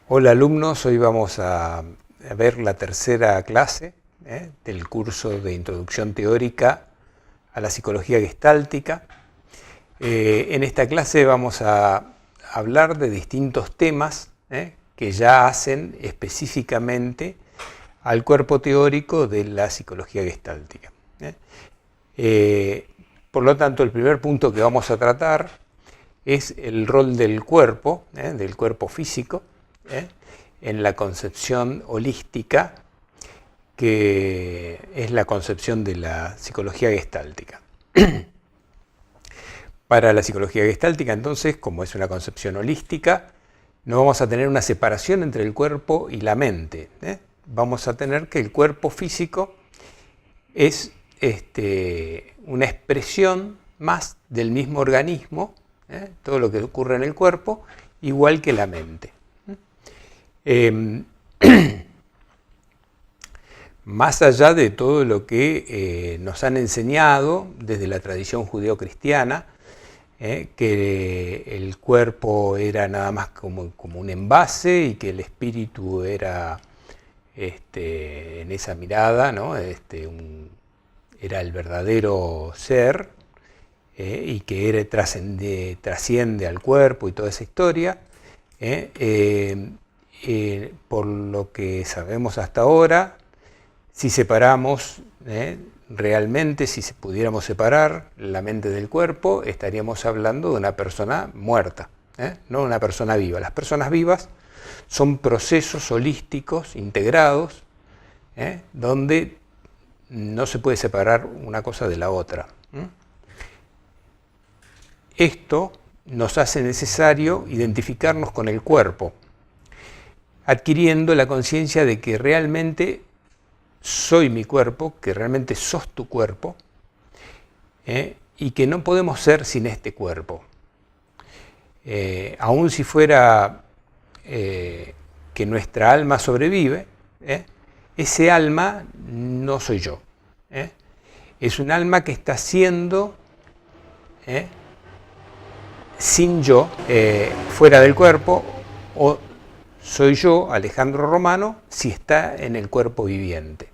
Hola alumnos, hoy vamos a ver la tercera clase del curso de Introducción Teórica a la Psicología Gestáltica. En esta clase vamos a hablar de distintos temas que ya hacen específicamente al cuerpo teórico de la psicología gestáltica. Por lo tanto, el primer punto que vamos a tratar es el rol del cuerpo físico, en la concepción holística, que es la concepción de la psicología gestáltica. Para la psicología gestáltica, entonces, como es una concepción holística, no vamos a tener una separación entre el cuerpo y la mente. Vamos a tener que el cuerpo físico es una expresión más del mismo organismo, todo lo que ocurre en el cuerpo, igual que la mente. Más allá de todo lo que nos han enseñado desde la tradición judeocristiana, que el cuerpo era nada más como un envase y que el espíritu era, en esa mirada, ¿no? Era el verdadero ser, y que trasciende al cuerpo y toda esa historia. Por lo que sabemos hasta ahora, si separamos realmente, si pudiéramos separar la mente del cuerpo, estaríamos hablando de una persona muerta, no de una persona viva. Las personas vivas son procesos holísticos, integrados, donde no se puede separar una cosa de la otra. Esto nos hace necesario identificarnos con el cuerpo, adquiriendo la conciencia de que realmente soy mi cuerpo, que realmente sos tu cuerpo, y que no podemos ser sin este cuerpo. Aun si fuera que nuestra alma sobrevive, ese alma no soy yo. Es un alma que está siendo sin yo, fuera del cuerpo, o soy yo, Alejandro Romano, si está en el cuerpo viviente.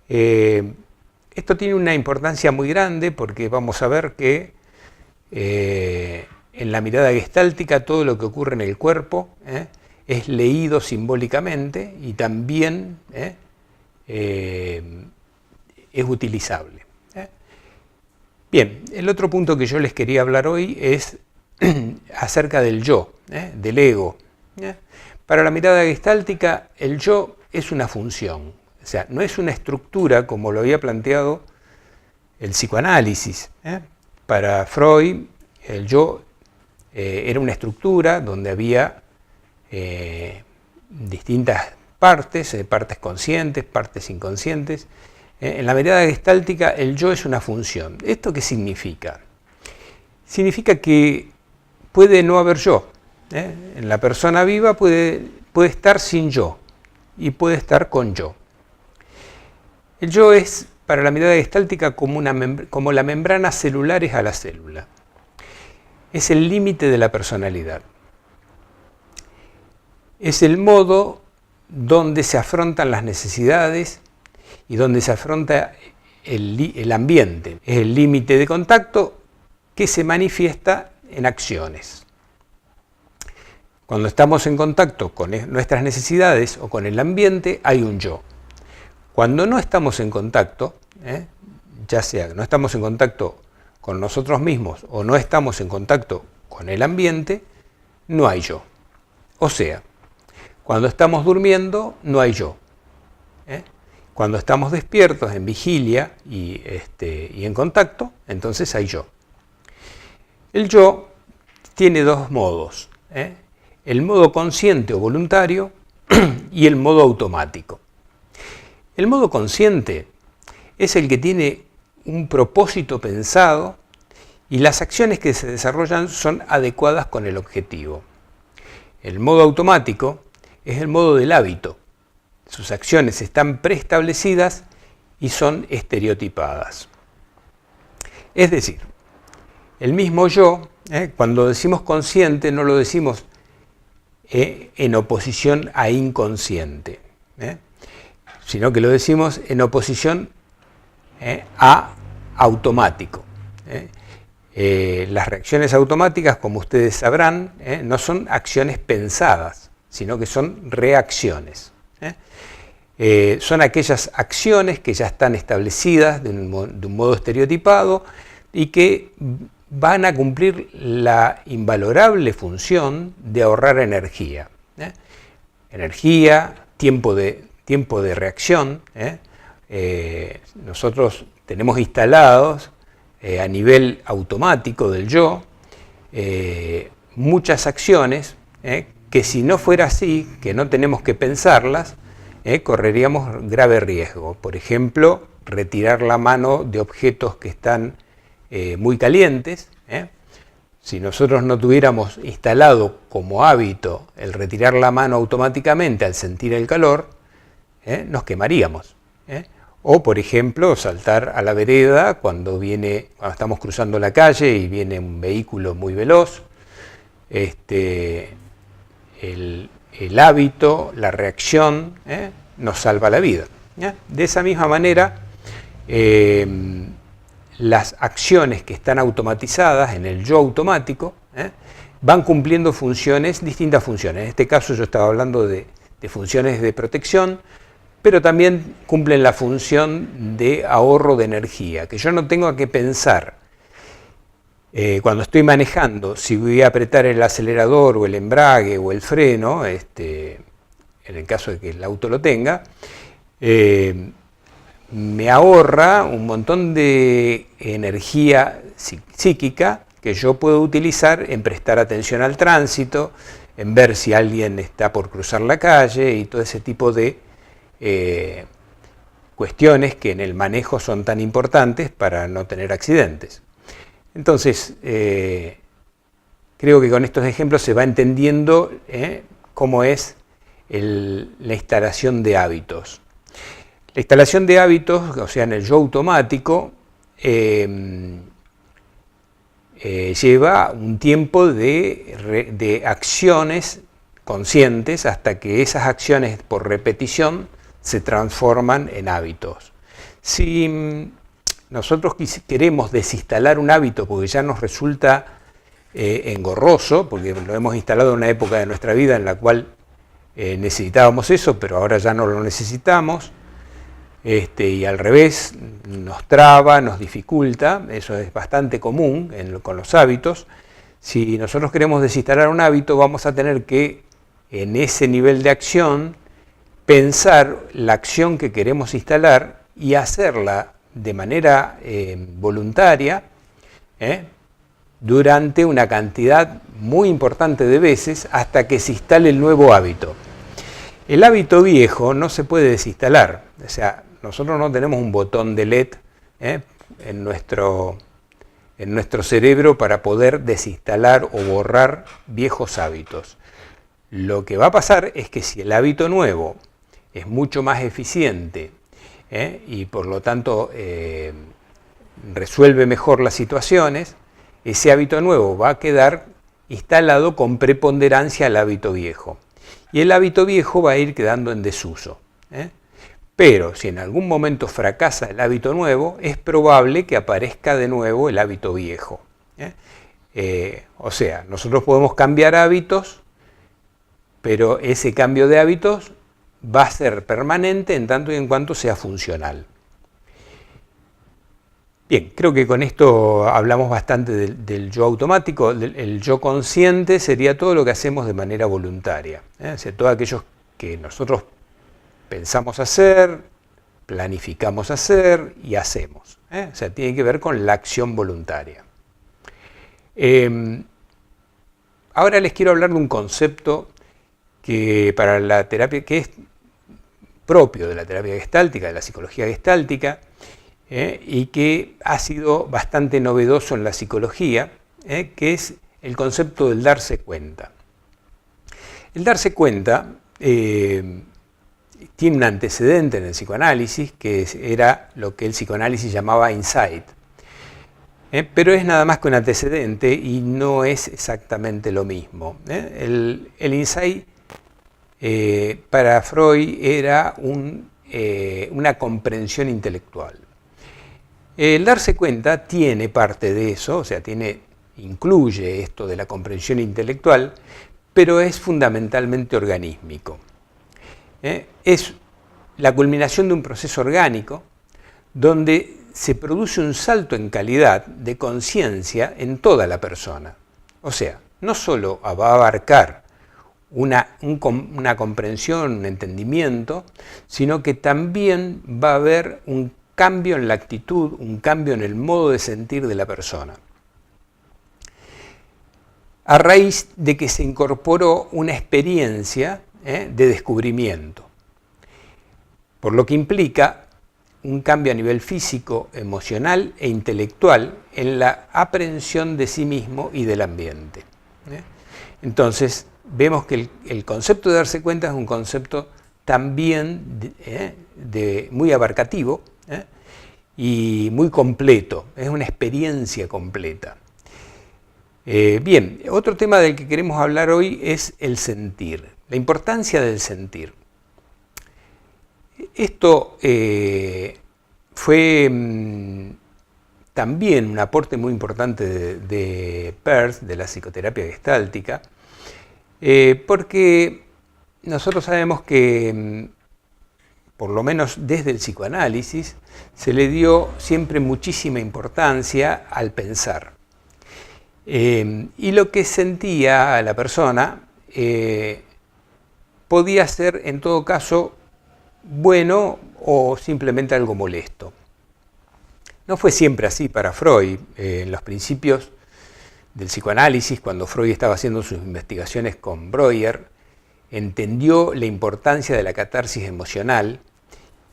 Esto tiene una importancia muy grande porque vamos a ver que en la mirada gestáltica todo lo que ocurre en el cuerpo es leído simbólicamente y también es utilizable. Bien, el otro punto que yo les quería hablar hoy es acerca del yo, del ego. Para la mirada gestáltica, el yo es una función, o sea, no es una estructura como lo había planteado el psicoanálisis. Para Freud, el yo era una estructura donde había distintas partes, partes conscientes, partes inconscientes. En la mirada gestáltica, el yo es una función. ¿Esto qué significa? Significa que puede no haber yo. En la persona viva puede estar sin yo y puede estar con yo. El yo es, para la mirada gestáltica, como la membrana celular es a la célula. Es el límite de la personalidad. Es el modo donde se afrontan las necesidades y donde se afronta el ambiente. Es el límite de contacto que se manifiesta en acciones. Cuando estamos en contacto con nuestras necesidades o con el ambiente, hay un yo. Cuando no estamos en contacto, ya sea que no estamos en contacto con nosotros mismos o no estamos en contacto con el ambiente, no hay yo. O sea, cuando estamos durmiendo, no hay yo. Cuando estamos despiertos, en vigilia y en contacto, entonces hay yo. El yo tiene dos modos. El modo consciente o voluntario y el modo automático. El modo consciente es el que tiene un propósito pensado y las acciones que se desarrollan son adecuadas con el objetivo. El modo automático es el modo del hábito. Sus acciones están preestablecidas y son estereotipadas. Es decir, el mismo yo, cuando decimos consciente, no lo decimos en oposición a inconsciente, sino que lo decimos en oposición a automático. Las reacciones automáticas, como ustedes sabrán, no son acciones pensadas, sino que son reacciones. Son aquellas acciones que ya están establecidas de un modo estereotipado y que van a cumplir la invalorable función de ahorrar energía. Energía, tiempo de reacción. Nosotros tenemos instalados a nivel automático del yo muchas acciones que si no fuera así, que no tenemos que pensarlas, correríamos grave riesgo. Por ejemplo, retirar la mano de objetos que están muy calientes. Si nosotros no tuviéramos instalado como hábito el retirar la mano automáticamente al sentir el calor, nos quemaríamos. O, por ejemplo, saltar a la vereda cuando estamos cruzando la calle y viene un vehículo muy veloz. El hábito, la reacción, nos salva la vida. De esa misma manera, las acciones que están automatizadas en el yo automático van cumpliendo distintas funciones. En este caso yo estaba hablando de funciones de protección, pero también cumplen la función de ahorro de energía, que yo no tengo que pensar cuando estoy manejando si voy a apretar el acelerador o el embrague o el freno, en el caso de que el auto lo tenga, me ahorra un montón de energía psíquica que yo puedo utilizar en prestar atención al tránsito, en ver si alguien está por cruzar la calle y todo ese tipo de cuestiones que en el manejo son tan importantes para no tener accidentes. Entonces, creo que con estos ejemplos se va entendiendo cómo es la instalación de hábitos. La instalación de hábitos, o sea, en el yo automático, lleva un tiempo de acciones conscientes hasta que esas acciones por repetición se transforman en hábitos. Si nosotros queremos desinstalar un hábito porque ya nos resulta engorroso, porque lo hemos instalado en una época de nuestra vida en la cual necesitábamos eso, pero ahora ya no lo necesitamos, y al revés, nos traba, nos dificulta, eso es bastante común con los hábitos. Si nosotros queremos desinstalar un hábito, vamos a tener que, en ese nivel de acción, pensar la acción que queremos instalar y hacerla de manera voluntaria durante una cantidad muy importante de veces hasta que se instale el nuevo hábito. El hábito viejo no se puede desinstalar, o sea, nosotros no tenemos un botón de LED en nuestro cerebro para poder desinstalar o borrar viejos hábitos. Lo que va a pasar es que si el hábito nuevo es mucho más eficiente y por lo tanto resuelve mejor las situaciones, ese hábito nuevo va a quedar instalado con preponderancia al hábito viejo. Y el hábito viejo va a ir quedando en desuso. Pero si en algún momento fracasa el hábito nuevo, es probable que aparezca de nuevo el hábito viejo. O sea, nosotros podemos cambiar hábitos, pero ese cambio de hábitos va a ser permanente en tanto y en cuanto sea funcional. Bien, creo que con esto hablamos bastante del yo automático. El yo consciente sería todo lo que hacemos de manera voluntaria. O sea, todo aquello que nosotros pensamos hacer, planificamos hacer y hacemos. O sea, tiene que ver con la acción voluntaria. Ahora les quiero hablar de un concepto que para la terapia, que es propio de la terapia gestáltica, de la psicología gestáltica, y que ha sido bastante novedoso en la psicología, que es el concepto del darse cuenta. El darse cuenta tiene un antecedente en el psicoanálisis, que era lo que el psicoanálisis llamaba insight. pero es nada más que un antecedente y no es exactamente lo mismo. El insight para Freud era una comprensión intelectual. El darse cuenta tiene parte de eso, o sea, incluye esto de la comprensión intelectual, pero es fundamentalmente organísmico. Es la culminación de un proceso orgánico donde se produce un salto en calidad de conciencia en toda la persona. O sea, no solo va a abarcar una comprensión, un entendimiento, sino que también va a haber un cambio en la actitud, un cambio en el modo de sentir de la persona. A raíz de que se incorporó una experiencia de descubrimiento, por lo que implica un cambio a nivel físico, emocional e intelectual en la aprehensión de sí mismo y del ambiente. Entonces, vemos que el concepto de darse cuenta es un concepto también muy abarcativo y muy completo, es una experiencia completa. Bien, otro tema del que queremos hablar hoy es el sentir, la importancia del sentir. Esto fue también un aporte muy importante de Peirce, de la psicoterapia gestáltica, porque nosotros sabemos que, por lo menos desde el psicoanálisis, se le dio siempre muchísima importancia al pensar. Y lo que sentía la persona podía ser, en todo caso, bueno o simplemente algo molesto. No fue siempre así para Freud. En los principios del psicoanálisis, cuando Freud estaba haciendo sus investigaciones con Breuer, entendió la importancia de la catarsis emocional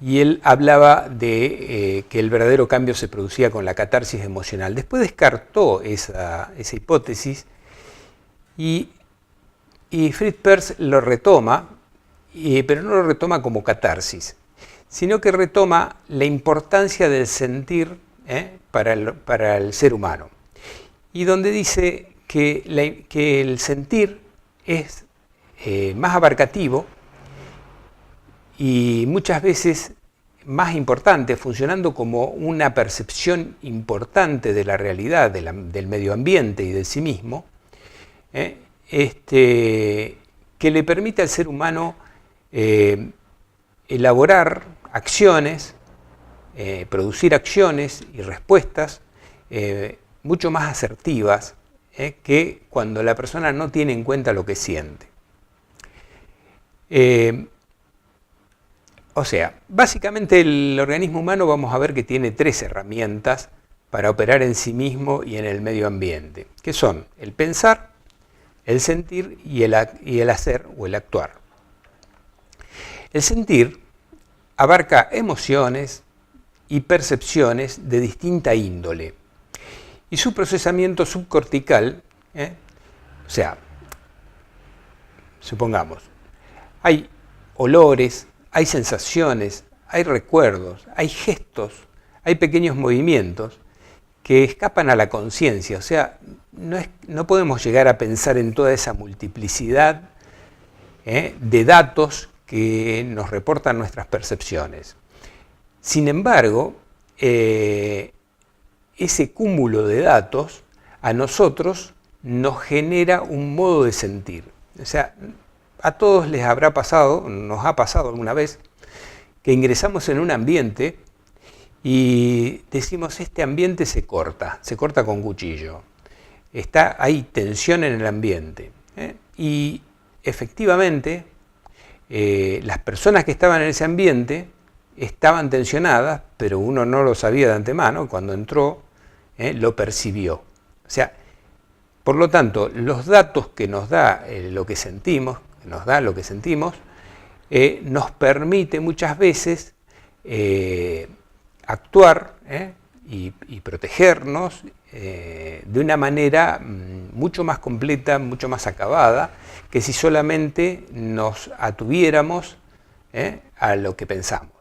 y él hablaba de que el verdadero cambio se producía con la catarsis emocional. Después descartó esa hipótesis y Fritz Perls lo retoma, pero no lo retoma como catarsis, sino que retoma la importancia del sentir para el ser humano. Y donde dice que el sentir es más abarcativo y muchas veces más importante, funcionando como una percepción importante de la realidad, del medio ambiente y de sí mismo, que le permite al ser humano elaborar acciones, producir acciones y respuestas mucho más asertivas que cuando la persona no tiene en cuenta lo que siente. O sea, básicamente el organismo humano vamos a ver que tiene 3 herramientas para operar en sí mismo y en el medio ambiente, que son el pensar, el sentir y el hacer o el actuar. El sentir abarca emociones y percepciones de distinta índole y su procesamiento subcortical, o sea, supongamos, hay olores, hay sensaciones, hay recuerdos, hay gestos, hay pequeños movimientos que escapan a la conciencia, o sea, no podemos llegar a pensar en toda esa multiplicidad de datos que nos reportan nuestras percepciones. Sin embargo, ese cúmulo de datos a nosotros nos genera un modo de sentir. O sea, a todos les habrá pasado, nos ha pasado alguna vez, que ingresamos en un ambiente y decimos, este ambiente se corta con cuchillo. Hay tensión en el ambiente. Y efectivamente, las personas que estaban en ese ambiente estaban tensionadas, pero uno no lo sabía de antemano, cuando entró, lo percibió. O sea, por lo tanto, los datos que nos da lo que sentimos, nos permite muchas veces actuar y protegernos de una manera mucho más completa, mucho más acabada, que si solamente nos atuviéramos a lo que pensamos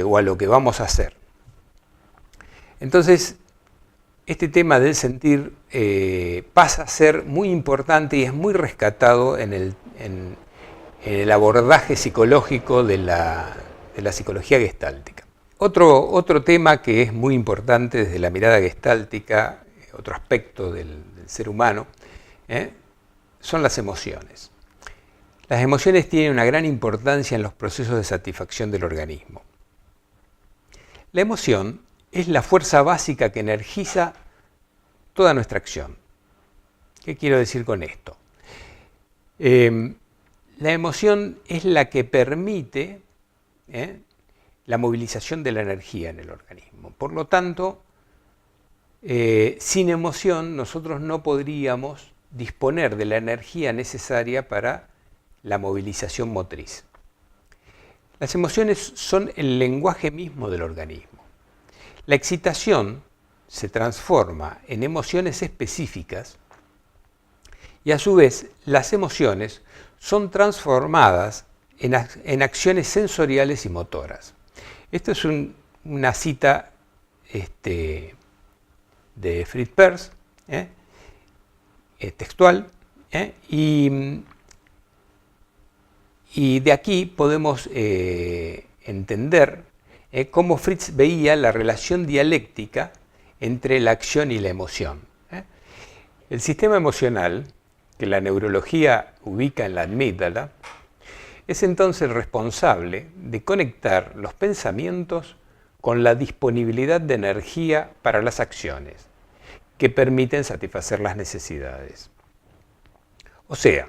o a lo que vamos a hacer. Entonces, este tema del sentir pasa a ser muy importante y es muy rescatado en el abordaje psicológico de la psicología gestáltica. Otro tema que es muy importante desde la mirada gestáltica, otro aspecto del ser humano, son las emociones. Las emociones tienen una gran importancia en los procesos de satisfacción del organismo. La emoción es la fuerza básica que energiza toda nuestra acción. ¿Qué quiero decir con esto? La emoción es la que permite la movilización de la energía en el organismo. Por lo tanto, sin emoción nosotros no podríamos disponer de la energía necesaria para la movilización motriz. Las emociones son el lenguaje mismo del organismo. La excitación se transforma en emociones específicas y a su vez las emociones son transformadas en acciones sensoriales y motoras. Esto es una cita de Fritz Perls, textual, y de aquí podemos entender cómo Fritz veía la relación dialéctica entre la acción y la emoción. El sistema emocional, que la neurología ubica en la amígdala, es entonces el responsable de conectar los pensamientos con la disponibilidad de energía para las acciones, que permiten satisfacer las necesidades. O sea,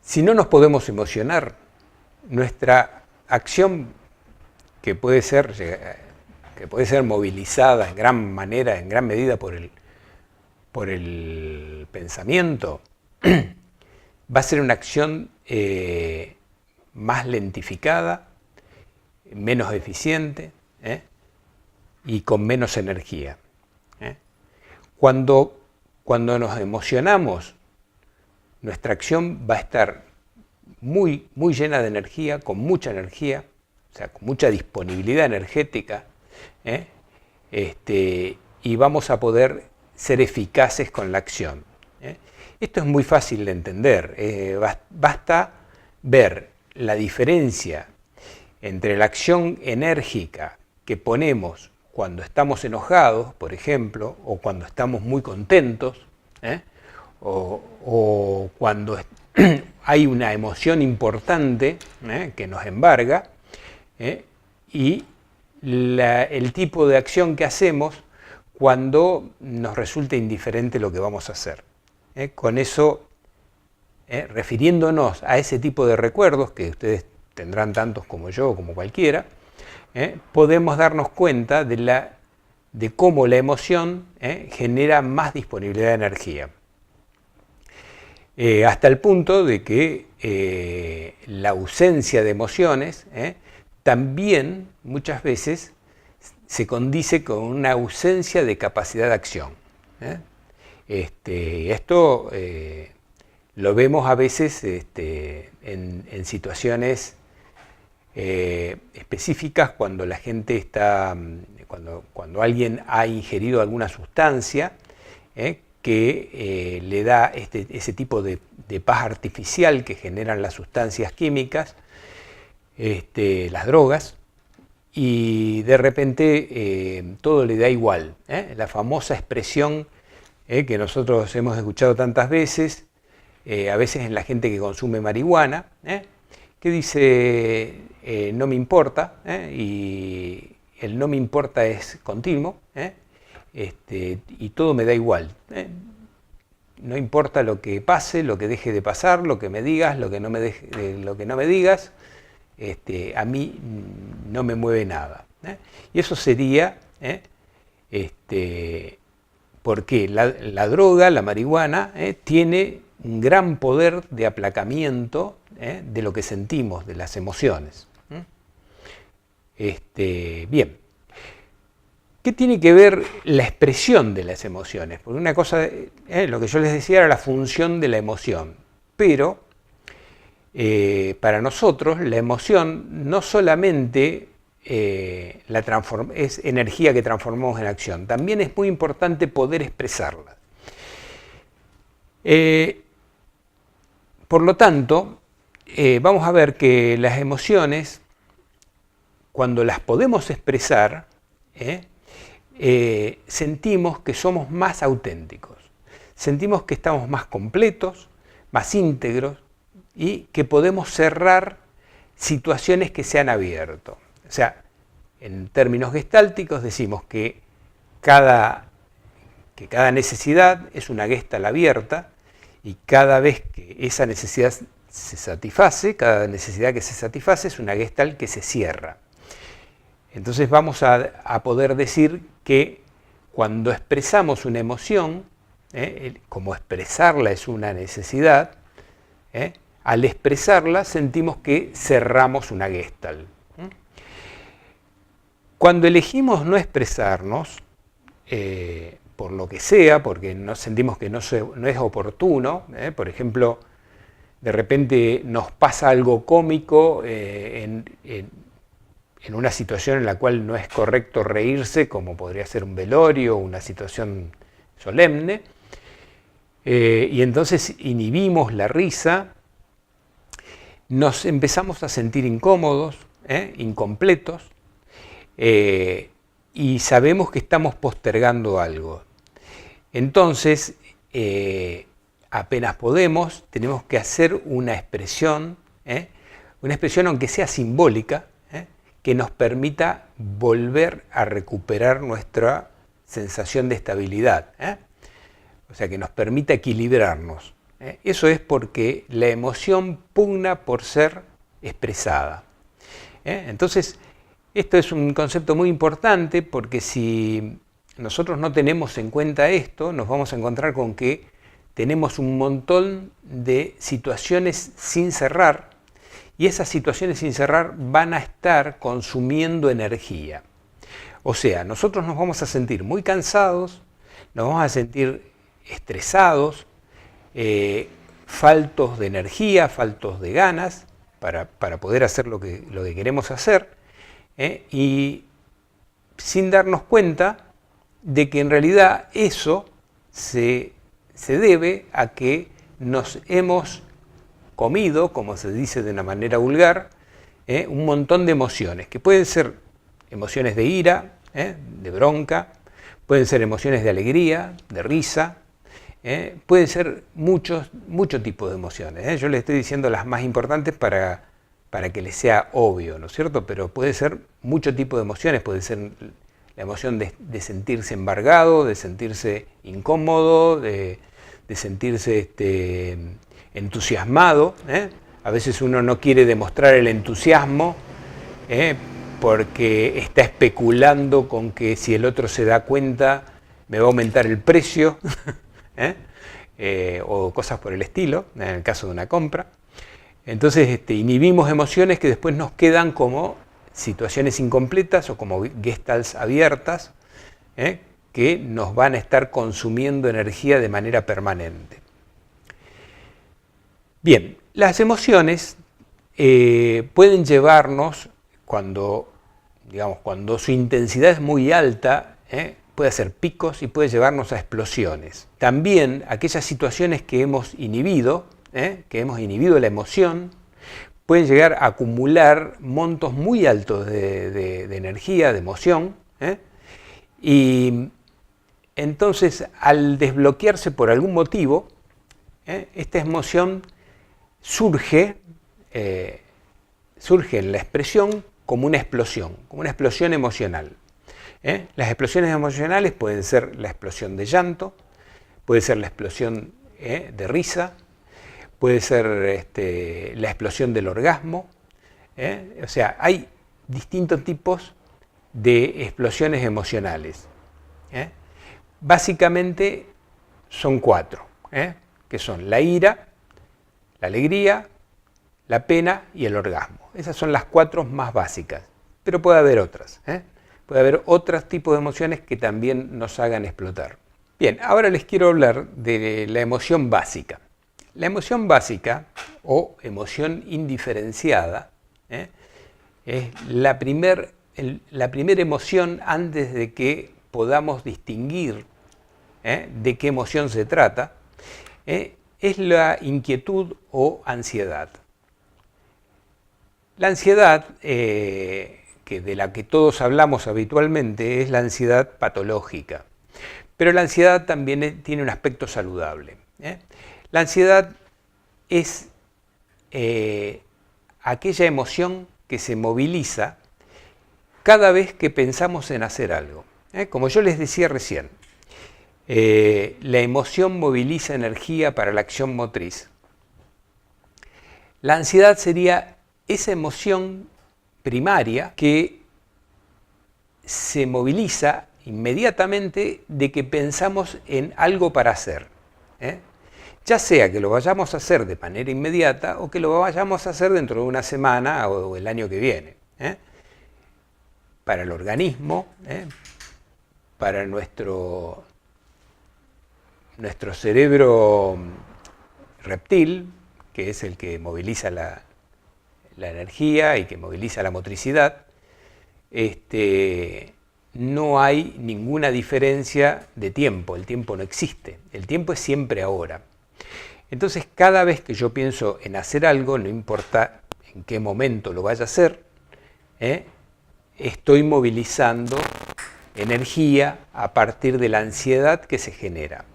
si no nos podemos emocionar, nuestra acción, que puede ser movilizada en gran manera, en gran medida por el pensamiento, va a ser una acción más lentificada, menos eficiente y con menos energía. Cuando nos emocionamos, nuestra acción va a estar muy llena de energía, con mucha energía, o sea, con mucha disponibilidad energética, y vamos a poder ser eficaces con la acción. Esto es muy fácil de entender. Basta ver la diferencia entre la acción enérgica que ponemos cuando estamos enojados, por ejemplo, o cuando estamos muy contentos, o cuando hay una emoción importante que nos embarga, y el tipo de acción que hacemos cuando nos resulta indiferente lo que vamos a hacer. Con eso, refiriéndonos a ese tipo de recuerdos, que ustedes tendrán tantos como yo, como cualquiera, podemos darnos cuenta de cómo la emoción genera más disponibilidad de energía. Hasta el punto de que la ausencia de emociones también muchas veces se condice con una ausencia de capacidad de acción. Esto lo vemos a veces en situaciones específicas cuando la gente está, cuando alguien ha ingerido alguna sustancia que le da ese tipo de paz artificial que generan las sustancias químicas, las drogas, y de repente todo le da igual. La famosa expresión que nosotros hemos escuchado tantas veces, a veces en la gente que consume marihuana, que dice no me importa, y el no me importa es continuo, y todo me da igual. No importa lo que pase, lo que deje de pasar, lo que me digas, lo que no me digas, a mí no me mueve nada. Y eso sería porque la droga, la marihuana, tiene un gran poder de aplacamiento de lo que sentimos, de las emociones. Bien. ¿Qué tiene que ver la expresión de las emociones? Porque una cosa, lo que yo les decía era la función de la emoción, pero para nosotros la emoción no solamente es energía que transformamos en acción. También es muy importante poder expresarla. Por lo tanto, vamos a ver que las emociones, cuando las podemos expresar, sentimos que somos más auténticos, sentimos que estamos más completos, más íntegros y que podemos cerrar situaciones que se han abierto. O sea, en términos gestálticos decimos que cada necesidad es una gestalt abierta y cada vez que esa necesidad se satisface, cada necesidad que se satisface es una gestalt que se cierra. Entonces vamos a poder decir que cuando expresamos una emoción, como expresarla es una necesidad, al expresarla sentimos que cerramos una gestalt. Cuando elegimos no expresarnos, por lo que sea, porque sentimos que no es oportuno, por ejemplo, de repente nos pasa algo cómico en una situación en la cual no es correcto reírse, como podría ser un velorio o una situación solemne, y entonces inhibimos la risa, nos empezamos a sentir incómodos, incompletos, y sabemos que estamos postergando algo. Entonces, apenas podemos, tenemos que hacer una expresión aunque sea simbólica, que nos permita volver a recuperar nuestra sensación de estabilidad, o sea, que nos permita equilibrarnos. Eso es porque la emoción pugna por ser expresada. Entonces, esto es un concepto muy importante porque si nosotros no tenemos en cuenta esto, nos vamos a encontrar con que tenemos un montón de situaciones sin cerrar y esas situaciones sin cerrar van a estar consumiendo energía. O sea, nosotros nos vamos a sentir muy cansados, nos vamos a sentir estresados, faltos de energía, faltos de ganas para poder hacer lo que queremos hacer, y sin darnos cuenta de que en realidad eso se debe a que nos hemos comido, como se dice de una manera vulgar, un montón de emociones, que pueden ser emociones de ira, de bronca, pueden ser emociones de alegría, de risa, pueden ser muchos tipos de emociones. Yo les estoy diciendo las más importantes para que les sea obvio, ¿no es cierto? Pero puede ser mucho tipo de emociones, puede ser la emoción de sentirse embargado, de sentirse incómodo, de sentirse entusiasmado. A veces uno no quiere demostrar el entusiasmo porque está especulando con que si el otro se da cuenta me va a aumentar el precio o cosas por el estilo, en el caso de una compra. Entonces inhibimos emociones que después nos quedan como situaciones incompletas o como gestalts abiertas, que nos van a estar consumiendo energía de manera permanente. Bien, las emociones pueden llevarnos, cuando su intensidad es muy alta, puede hacer picos y puede llevarnos a explosiones. También aquellas situaciones que hemos inhibido la emoción, pueden llegar a acumular montos muy altos de energía, de emoción, y entonces al desbloquearse por algún motivo, esta emoción surge en la expresión como una explosión emocional. Las explosiones emocionales pueden ser la explosión de llanto, puede ser la explosión de risa, puede ser la explosión del orgasmo. O sea, hay distintos tipos de explosiones emocionales. Básicamente son 4, que son la ira, la alegría, la pena y el orgasmo. Esas son las 4 más básicas, pero puede haber otras. Puede haber otros tipos de emociones que también nos hagan explotar. Bien, ahora les quiero hablar de la emoción básica. La emoción básica o emoción indiferenciada es la primer la primera emoción antes de que podamos distinguir de qué emoción se trata, es la inquietud o ansiedad. La ansiedad, de la que todos hablamos habitualmente, es la ansiedad patológica. Pero la ansiedad también tiene un aspecto saludable. La ansiedad es aquella emoción que se moviliza cada vez que pensamos en hacer algo. Como yo les decía recién, la emoción moviliza energía para la acción motriz. La ansiedad sería esa emoción primaria que se moviliza inmediatamente de que pensamos en algo para hacer. Ya sea que lo vayamos a hacer de manera inmediata o que lo vayamos a hacer dentro de una semana o el año que viene. Para el organismo, para nuestro cerebro reptil, que es el que moviliza la energía y que moviliza la motricidad, no hay ninguna diferencia de tiempo. El tiempo no existe. El tiempo es siempre ahora. Entonces, cada vez que yo pienso en hacer algo, no importa en qué momento lo vaya a hacer, estoy movilizando energía a partir de la ansiedad que se genera.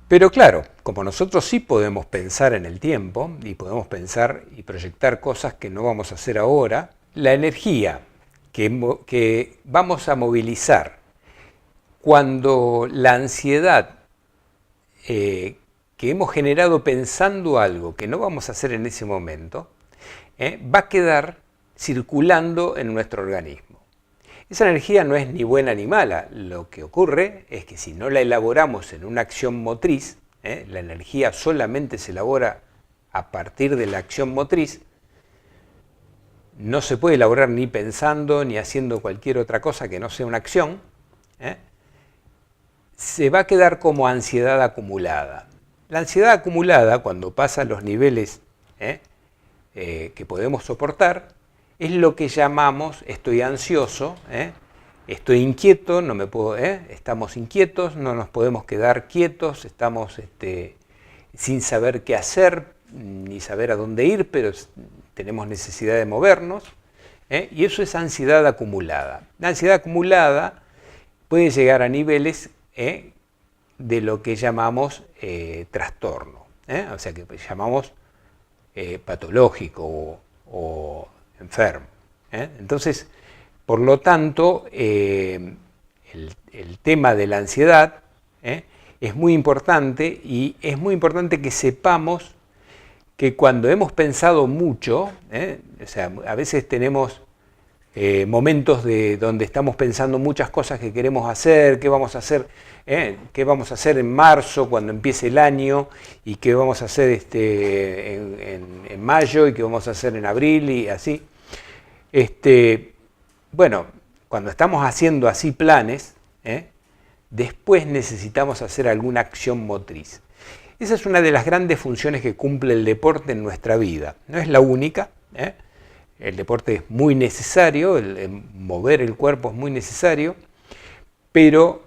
Pero claro, como nosotros sí podemos pensar en el tiempo y podemos pensar y proyectar cosas que no vamos a hacer ahora, la energía que vamos a movilizar cuando la ansiedad que hemos generado pensando algo que no vamos a hacer en ese momento, va a quedar circulando en nuestro organismo. Esa energía no es ni buena ni mala. Lo que ocurre es que si no la elaboramos en una acción motriz, la energía solamente se elabora a partir de la acción motriz, no se puede elaborar ni pensando ni haciendo cualquier otra cosa que no sea una acción, se va a quedar como ansiedad acumulada. La ansiedad acumulada, cuando pasa los niveles que podemos soportar, es lo que llamamos estoy ansioso, estoy inquieto, no me puedo, estamos inquietos, no nos podemos quedar quietos, estamos sin saber qué hacer, ni saber a dónde ir, pero tenemos necesidad de movernos, y eso es ansiedad acumulada. La ansiedad acumulada puede llegar a niveles de lo que llamamos trastorno, o sea que llamamos patológico o enfermo. Entonces, por lo tanto, el tema de la ansiedad es muy importante y es muy importante que sepamos que cuando hemos pensado mucho, o sea, a veces tenemos momentos donde estamos pensando muchas cosas que queremos hacer, qué vamos a hacer en marzo cuando empiece el año y qué vamos a hacer en mayo y qué vamos a hacer en abril y así. Bueno, cuando estamos haciendo así planes, después necesitamos hacer alguna acción motriz. Esa es una de las grandes funciones que cumple el deporte en nuestra vida. No es la única. El deporte es muy necesario, mover el cuerpo es muy necesario, pero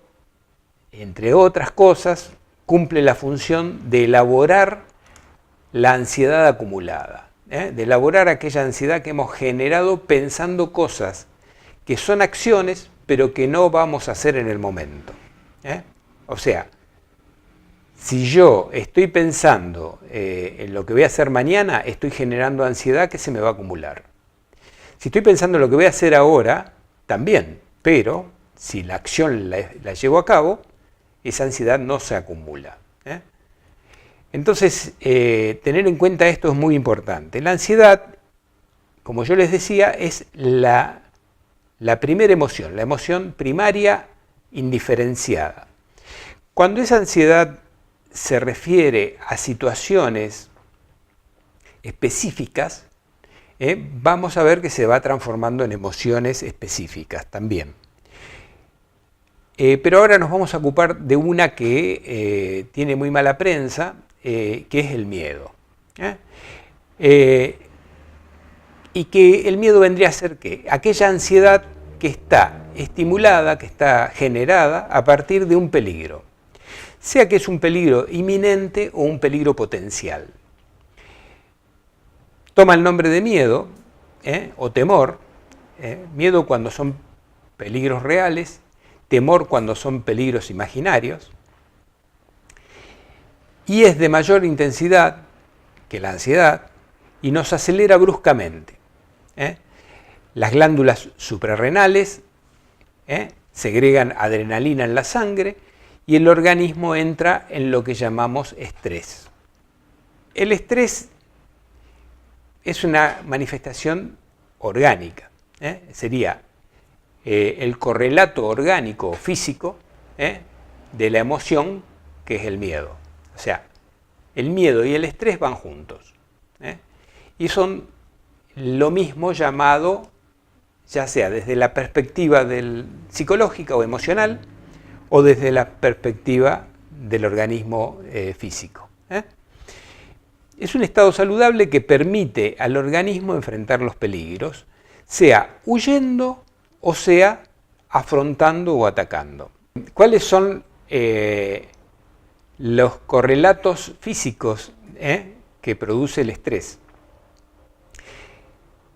entre otras cosas cumple la función de elaborar la ansiedad acumulada, de elaborar aquella ansiedad que hemos generado pensando cosas que son acciones, pero que no vamos a hacer en el momento. O sea, si yo estoy pensando en lo que voy a hacer mañana, estoy generando ansiedad que se me va a acumular. Si estoy pensando en lo que voy a hacer ahora, también, pero si la acción la llevo a cabo, esa ansiedad no se acumula. Entonces, tener en cuenta esto es muy importante. La ansiedad, como yo les decía, es la primera emoción, la emoción primaria indiferenciada. Cuando esa ansiedad se refiere a situaciones específicas, vamos a ver que se va transformando en emociones específicas también. Pero ahora nos vamos a ocupar de una que tiene muy mala prensa, que es el miedo. y que el miedo vendría a ser ¿qué? Aquella ansiedad que está estimulada, que está generada a partir de un peligro, sea que es un peligro inminente o un peligro potencial. Toma el nombre de miedo o temor, miedo cuando son peligros reales, temor cuando son peligros imaginarios, y es de mayor intensidad que la ansiedad y nos acelera bruscamente. Las glándulas suprarrenales segregan adrenalina en la sangre y el organismo entra en lo que llamamos estrés. El estrés es una manifestación orgánica, sería el correlato orgánico o físico de la emoción que es el miedo. O sea, el miedo y el estrés van juntos. Y son lo mismo llamado, ya sea desde la perspectiva psicológica o emocional, o desde la perspectiva del organismo físico. Es un estado saludable que permite al organismo enfrentar los peligros, sea huyendo o sea afrontando o atacando. ¿Cuáles son los correlatos físicos que produce el estrés?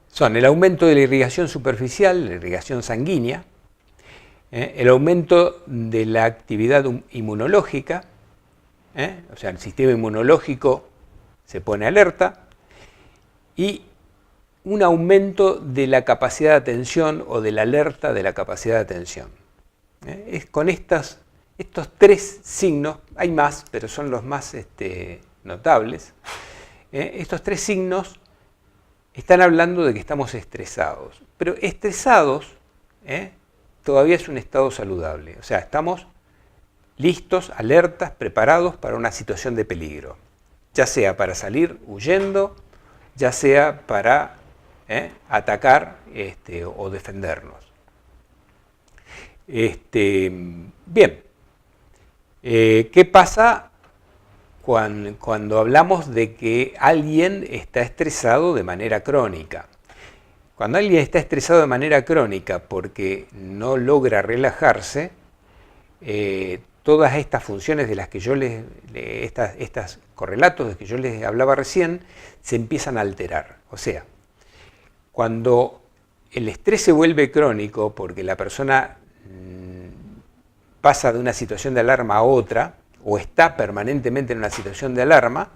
Son el aumento de la irrigación superficial, la irrigación sanguínea, el aumento de la actividad inmunológica, o sea, el sistema inmunológico se pone alerta, y un aumento de la capacidad de atención o de la alerta de la capacidad de atención. Es con estos tres signos, hay más, pero son los más notables, estos tres signos están hablando de que estamos estresados, pero estresados todavía es un estado saludable, o sea, estamos listos, alertas, preparados para una situación de peligro, ya sea para salir huyendo, ya sea para atacar o defendernos. Bien, ¿qué pasa cuando hablamos de que alguien está estresado de manera crónica? Cuando alguien está estresado de manera crónica porque no logra relajarse, todas estas funciones de las que yo estos correlatos de que yo les hablaba recién, se empiezan a alterar. O sea, cuando el estrés se vuelve crónico porque la persona pasa de una situación de alarma a otra, o está permanentemente en una situación de alarma,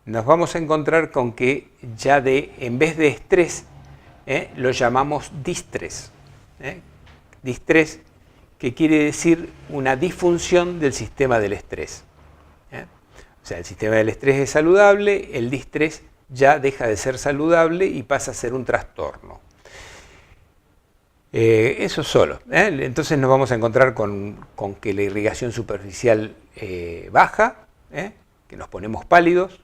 nos vamos a encontrar con que ya en vez de estrés, lo llamamos distrés. Distrés, que quiere decir una disfunción del sistema del estrés. O sea, el sistema del estrés es saludable, el distrés ya deja de ser saludable y pasa a ser un trastorno. Eso solo. Entonces nos vamos a encontrar con que la irrigación superficial baja, que nos ponemos pálidos,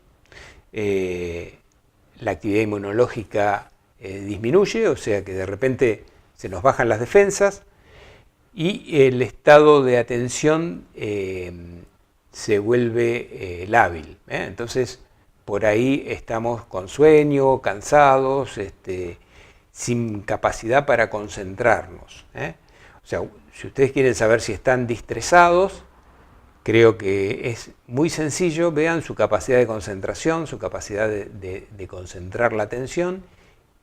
la actividad inmunológica disminuye, o sea que de repente se nos bajan las defensas y el estado de atención se vuelve lábil. Entonces por ahí estamos con sueño, cansados, sin capacidad para concentrarnos. O sea, si ustedes quieren saber si están distresados, creo que es muy sencillo, vean su capacidad de concentración, su capacidad de concentrar la atención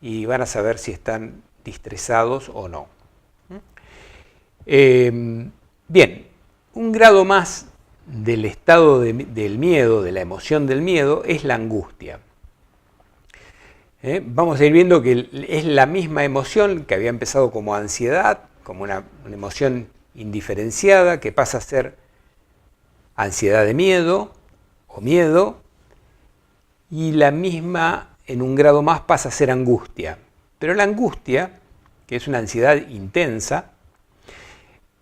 y van a saber si están distresados o no. Bien, un grado más del estado del miedo, de la emoción del miedo, es la angustia. Vamos a ir viendo que es la misma emoción que había empezado como ansiedad, como una emoción indiferenciada, que pasa a ser ansiedad de miedo o miedo, y la misma en un grado más pasa a ser angustia. Pero la angustia, que es una ansiedad intensa,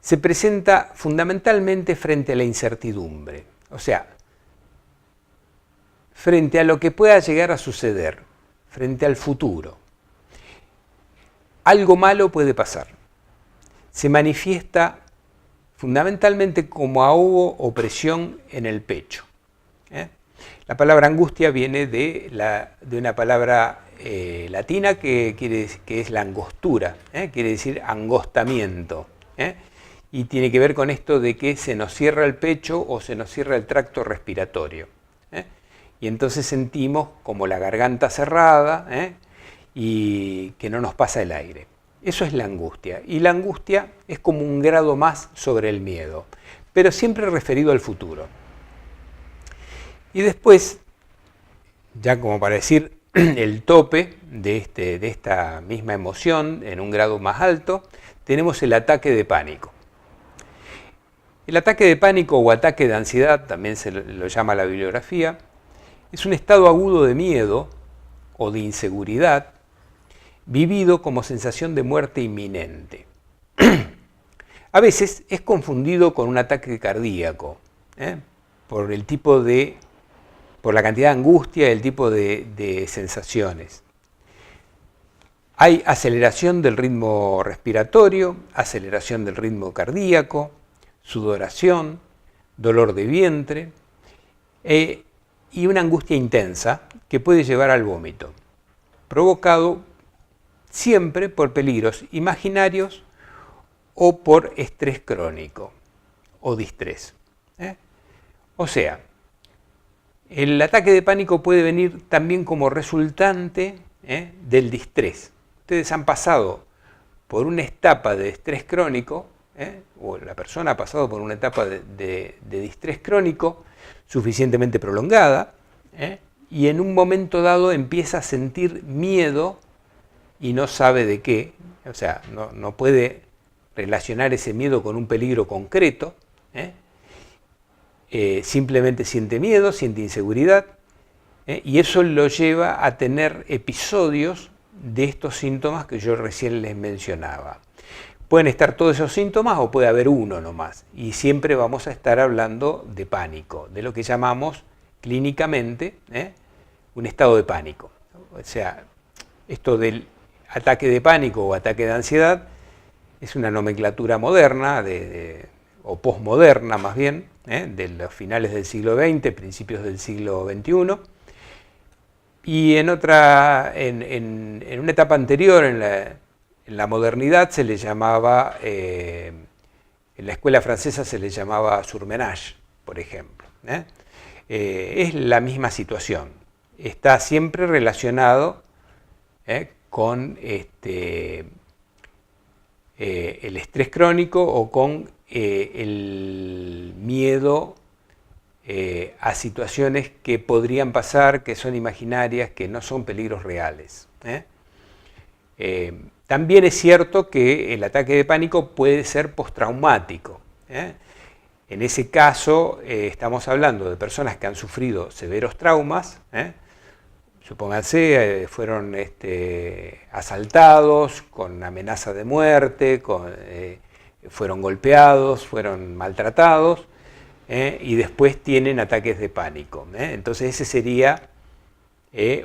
se presenta fundamentalmente frente a la incertidumbre, o sea, frente a lo que pueda llegar a suceder, frente al futuro. Algo malo puede pasar. Se manifiesta fundamentalmente como ahogo o presión en el pecho. La palabra angustia viene de una palabra latina que es la angostura, quiere decir angostamiento, y tiene que ver con esto de que se nos cierra el pecho o se nos cierra el tracto respiratorio. Y entonces sentimos como la garganta cerrada y que no nos pasa el aire. Eso es la angustia. Y la angustia es como un grado más sobre el miedo, pero siempre referido al futuro. Y después, ya como para decir el tope de esta misma emoción en un grado más alto, tenemos el ataque de pánico. El ataque de pánico o ataque de ansiedad, también se lo llama la bibliografía, es un estado agudo de miedo o de inseguridad vivido como sensación de muerte inminente. A veces es confundido con un ataque cardíaco, por la cantidad de angustia y el tipo de sensaciones. Hay aceleración del ritmo respiratorio, aceleración del ritmo cardíaco, sudoración, dolor de vientre y una angustia intensa que puede llevar al vómito, provocado siempre por peligros imaginarios o por estrés crónico o distrés. O sea, el ataque de pánico puede venir también como resultante del distrés. Ustedes han pasado por una etapa de estrés crónico, o la persona ha pasado por una etapa de distrés crónico suficientemente prolongada, y en un momento dado empieza a sentir miedo y no sabe de qué, o sea, no puede relacionar ese miedo con un peligro concreto, simplemente siente miedo, siente inseguridad, y eso lo lleva a tener episodios de estos síntomas que yo recién les mencionaba. Pueden estar todos esos síntomas o puede haber uno nomás, y siempre vamos a estar hablando de pánico, de lo que llamamos clínicamente un estado de pánico. O sea, esto del ataque de pánico o ataque de ansiedad es una nomenclatura moderna o posmoderna más bien, de los finales del siglo XX, principios del siglo XXI, y en una etapa anterior, en la modernidad, se le llamaba, en la escuela francesa se le llamaba surmenage, por ejemplo. Es la misma situación, está siempre relacionado con el estrés crónico o con el miedo a situaciones que podrían pasar, que son imaginarias, que no son peligros reales. También es cierto que el ataque de pánico puede ser postraumático. En ese caso estamos hablando de personas que han sufrido severos traumas, supónganse, fueron asaltados con amenaza de muerte, fueron golpeados, fueron maltratados, y después tienen ataques de pánico. Entonces ese sería,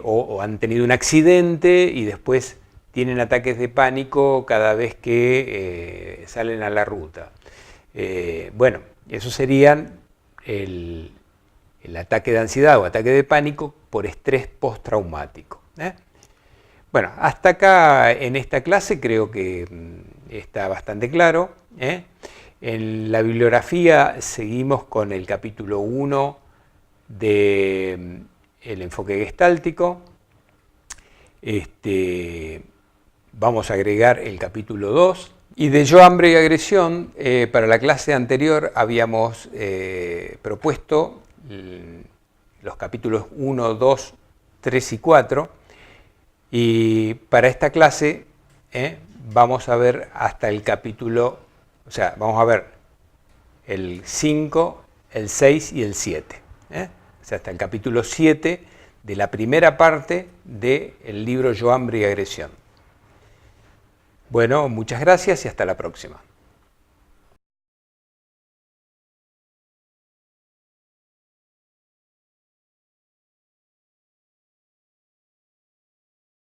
o han tenido un accidente y después tienen ataques de pánico cada vez que salen a la ruta. Bueno, esos serían el ataque de ansiedad o ataque de pánico por estrés postraumático. Bueno, hasta acá en esta clase creo que está bastante claro. En la bibliografía seguimos con el capítulo 1 del enfoque gestáltico. Vamos a agregar el capítulo 2. Y de Yo, hambre y agresión, para la clase anterior habíamos propuesto los capítulos 1, 2, 3 y 4. Y para esta clase vamos a ver hasta el capítulo, o sea, vamos a ver el 5, el 6 y el 7. O sea, hasta el capítulo 7 de la primera parte del libro Yo, hambre y agresión. Bueno, muchas gracias y hasta la próxima.